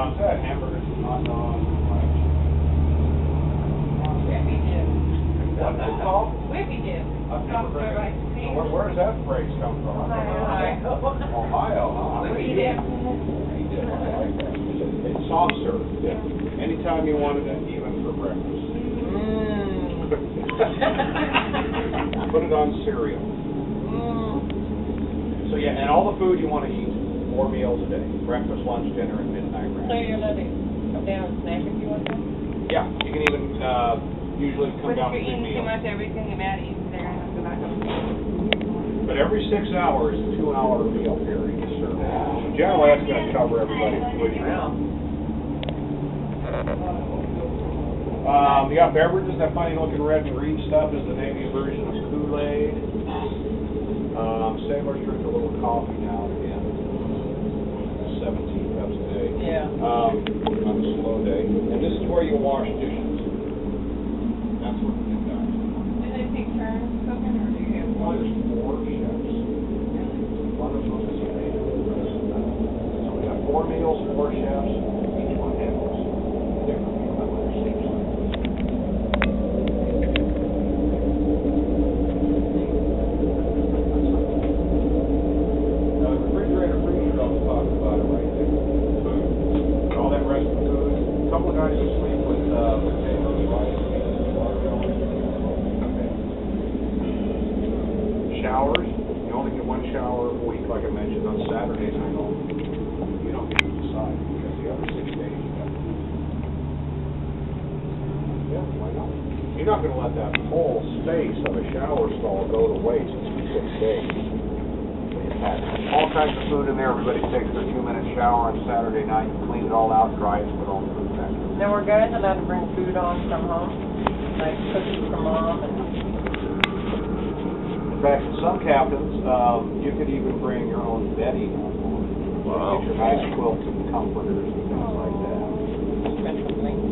That hamburgers, hot dogs, Whippy dip. what's it called? Whippy dip. I've never heard of it. Where does that phrase come from? Ohio. Ohio, huh? Whippy dip. Whippy dip, I like that. It's soft serve dip. Anytime you wanted it, even for breakfast. Put it on cereal. So yeah, and all the food you want to eat, 4 meals a day. Breakfast, lunch, dinner, and midnight So rest. you're letting come down and snack if you want to? Yeah, you can even, usually come But if down you're for 2 eating too meals. much everything, you might eat there and have to back up. But every 6 hours, a 2-hour meal period is served. Generally, that's going to cover everybody. Yeah, beverages, that funny looking red and green stuff is the Navy version of Kool-Aid. Sailors drink a little coffee now and again. 17 cups a day. Yeah. On a slow day. And this is where you wash dishes. That's what the big guys do. Do they take turns cooking or do you have Well, one? there's 4 chefs. One of them is a major. So we got 4 meals, 4 chefs. Each one handles different meal at their same site. Now, the refrigerator freezer, I was talking about it right there. Food. All that rest of the food. A couple of guys will sleep with potatoes, rice, beans, watermelon. Showers. You only get 1 shower a week, like I mentioned, on Saturdays. I know you don't get to decide because the other 6 days you got. Yeah, why not? You're not going to let that whole space of a shower stall go to waste in 6 days. All kinds of food in there. Everybody takes their 2-minute shower on Saturday night, clean it all out, dry it, put all the food back. Now, were guys allowed to bring food on from home? Like cookies from mom and... In fact, some captains, you could even bring your own bedding on board. Wow. Get your nice quilts and comforters and things like that. Special things.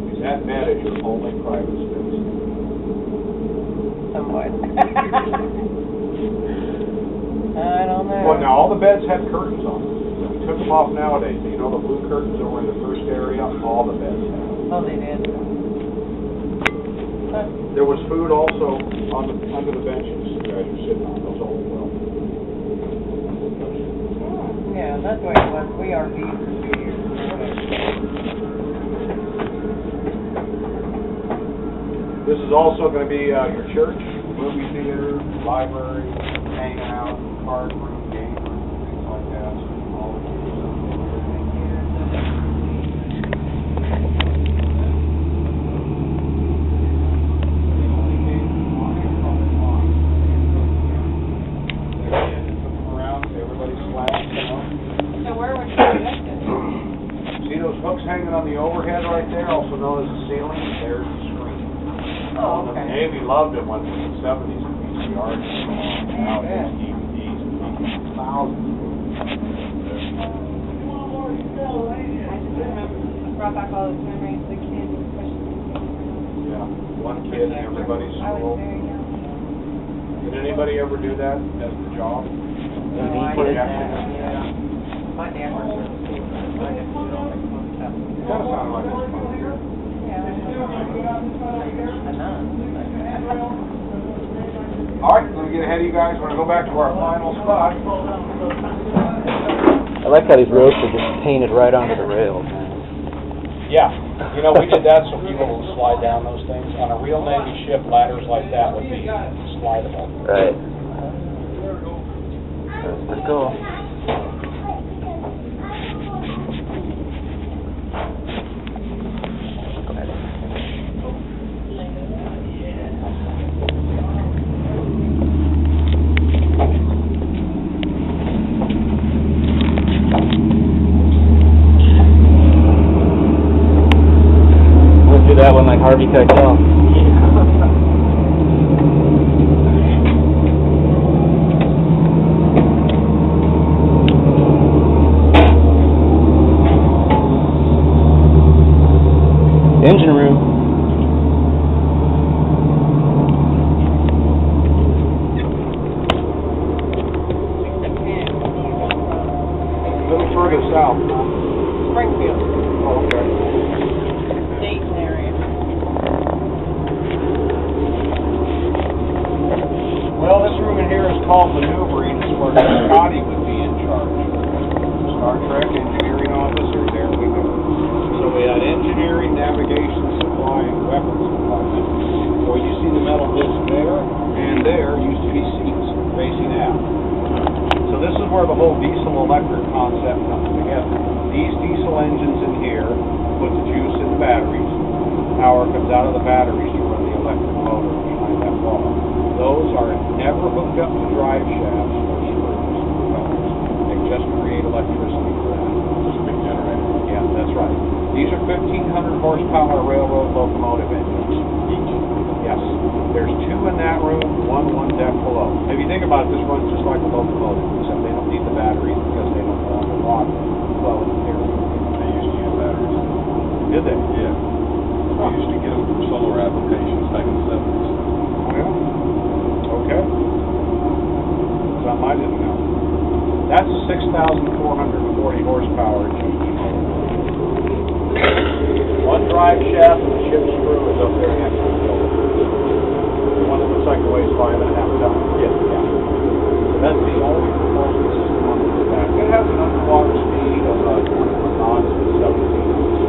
Because that bed is your only private space. Somewhat. I don't know. Well, now, all the beds had curtains on them. We took them off nowadays. You know the blue curtains over in the first area? All the beds have. Oh, they did. Huh. There was food also on the, under the benches you guys were sitting on. Those old well. Yeah, that's the way it was. We RV'd for 2 years. This is also going to be your church, movie theater, library, hanging out, card room, game room, things like that. All of So where was she connected? See those hooks hanging on the overhead right there, also known as the ceiling? There's the screen. Oh, The okay. Navy loved it when in the 70s and VCRs came along. Now Yeah. there's DVDs and thousands. I just remember, it brought back all those memories of the kids, especially. Yeah, one kid in everybody's I was school. very young. Did anybody ever do that as the job? No, I did that, yeah. My dad worked for the school, so I did all that fun stuff. It kind of sounded like it was fun. Yeah, I know. All right, let me get ahead of you guys. We're going to go back to our final spot. I like how these ropes are just painted right onto the rails, man. Yeah, you know, we did that so people will slide down those things. On a real Navy ship, ladders like that would be slidable. Right. That's pretty cool. Went through that one like Harvey Keitel. Engine room. A little further south. Springfield, Oh, okay. Dayton area. Well, this room in here is called maneuvering. It's where Scotty would be in charge. Star Trek engineering officer, there we go. So we had engineering, navigation, supply, and weapons department. Where you see the metal disc there, and there used to be seats facing out. So this is where the whole diesel-electric concept comes together. These diesel engines in here put the juice in the batteries. Power comes out of the batteries to run the electric motor behind that wall. Those are never hooked up to drive shafts or screws. They just create electricity for that. Just a big generator. Yeah, that's right. These are 1,500 horsepower railroad locomotive engines. Each? Yes. There's two in that room, one deck below. If you think about it, this runs just like a locomotive, except they don't need the batteries because they don't go underwater. Well, They used to use batteries. did they? Yeah. We used to get them for solar applications back in the 70s. Yeah. Okay. Something I didn't know. That's a 6,440 horsepower GE motor. One drive shaft and the ship screw is up there next to the building. The one that looks like it weighs 5.5 tons. Yeah. So that's the only propulsion system on the back. It has an underwater speed of 21 knots to 17 knots.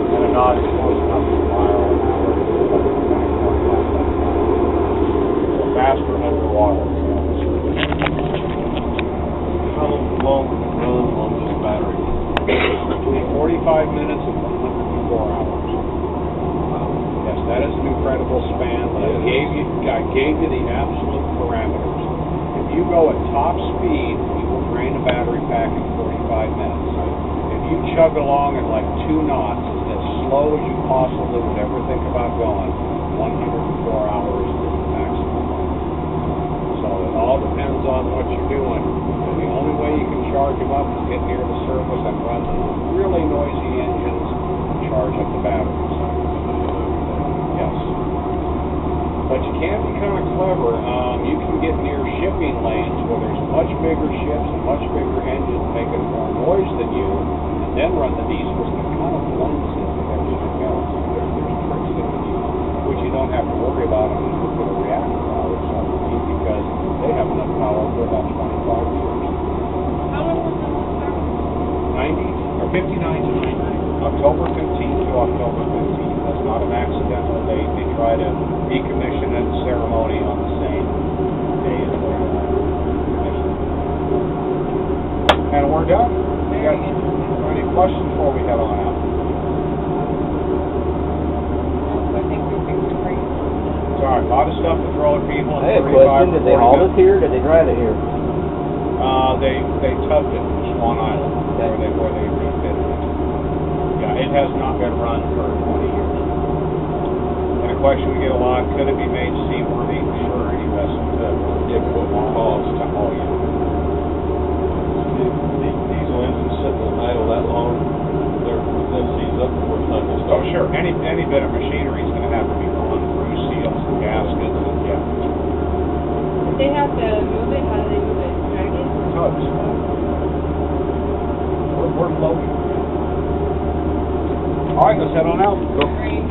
And a knot is close enough to a mile an hour. So faster underwater. How long would it run on this battery? Between 45 minutes and 104 hours. Yes, that is an incredible span, but I gave you the absolute parameters. If you go at top speed, you will drain a battery pack in 45 minutes. If you chug along at like 2 knots, as slow as you possibly would ever think about going, 104 hours is the maximum. So it all depends on what you're doing. The only way you can charge them up is get near the surface and run the really noisy engines and charge up the batteries. Yes. But you can be kind of clever. You can get near shipping lanes where there's much bigger ships and much bigger engines making more noise than you, and then run the diesels that kind of blends in with everything else. There's tricks that you use, which you don't have to worry about on the nuclear reactor power submarine because they have enough power for about 25 years. How long was this? 90 or 59 to 90. October 15th to October 15th. That's not an accidental date. They try to decommission and ceremony on the same day as the commission. And we're done. You got any questions before we head on out? I think we picked a great. Sorry, a lot of stuff to throw at people. I had a question. Did they haul it here or did they drive it here? They tubbed it to Swan Island where they refitted it. Yeah, it has not been run for 20 years. And a question we get a lot, could it be made seaworthy? Sure, any vessel could. Yeah, but what would cost? Oh, yeah. Diesel engines sitting in idle that long, they're them seize up before the time they Oh, start. sure. Any bit of machinery is going to have to be run through seals and gaskets and, yeah. If they have to move it, how do they move it? Drag it? Tugs. We're floating. All right, let's head on out. Great.